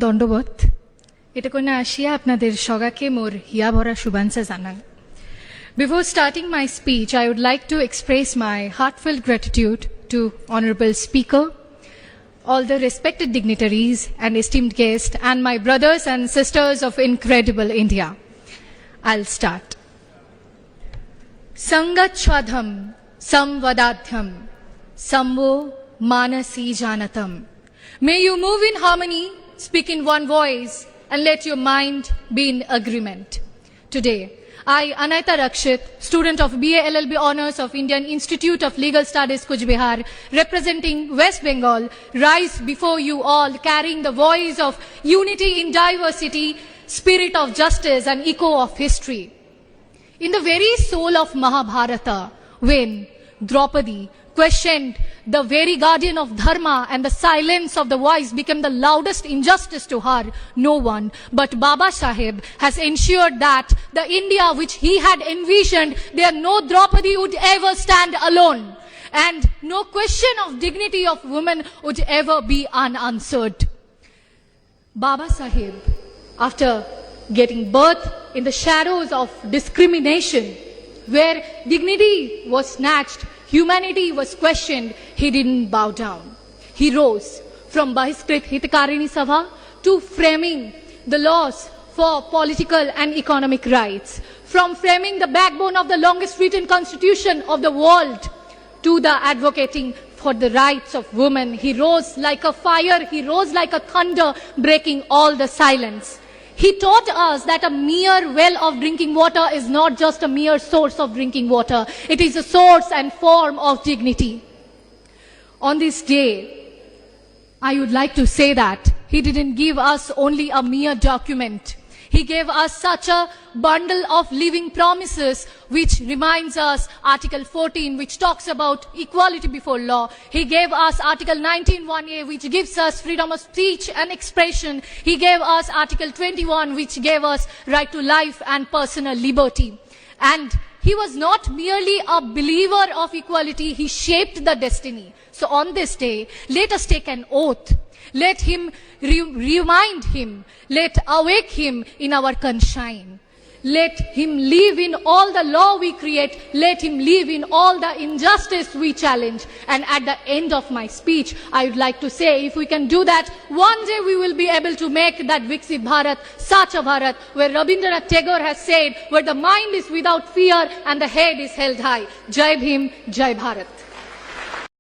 দণ্ডবোধ এটা কোনা আসিয়া আপনাদের সগাকে মোর হিয়া ভরা শুভাঞ্জা জানান। Before starting my speech, I would like to express my heartfelt gratitude to Honorable Speaker, all the respected dignitaries and esteemed guests, and my brothers and sisters of incredible India. I'll start. Sangat Shwadham Samvadadhyam Samvo Manasi Janatam. May you move in harmony, speak in one voice, and let your mind be in agreement. Today, I, Anaita Rakshit, student of BA LLB Honours of Indian Institute of Legal Studies, Kuch Bihar, representing West Bengal, rise before you all carrying the voice of unity in diversity, spirit of justice and echo of history. In the very soul of Mahabharata, when Draupadi questioned the very guardian of dharma and the silence of the voice became the loudest injustice to her, no one but Baba Saheb has ensured that the India which he had envisioned, there no Draupadi would ever stand alone, and no question of dignity of women would ever be unanswered. Baba Saheb, after getting birth in the shadows of discrimination, where dignity was snatched, humanity was questioned, he didn't bow down. He rose from Bahiskrit Hitakarini Sabha to framing the laws for political and economic rights, from framing the backbone of the longest written constitution of the world to the advocating for the rights of women. He rose like a fire, he rose like a thunder, breaking all the silence. He taught us that a mere well of drinking water is not just a mere source of drinking water. It is a source and form of dignity. On this day, I would like to say that he didn't give us only a mere document. He gave us such a bundle of living promises, which reminds us Article 14, which talks about equality before law. He gave us Article 19(1)(a), which gives us freedom of speech and expression. He gave us Article 21, which gave us right to life and personal liberty. And he was not merely a believer of equality, he shaped the destiny. So on this day, let us take an oath. Let him remind him, let awake him in our conscience. Let him live in all the law we create, let him live in all the injustice we challenge. And at the end of my speech, I would like to say, if we can do that, one day we will be able to make that Viksit Bharat, Sacha Bharat, where Rabindranath Tagore has said, where the mind is without fear and the head is held high. Jai Bhim, Jai Bharat.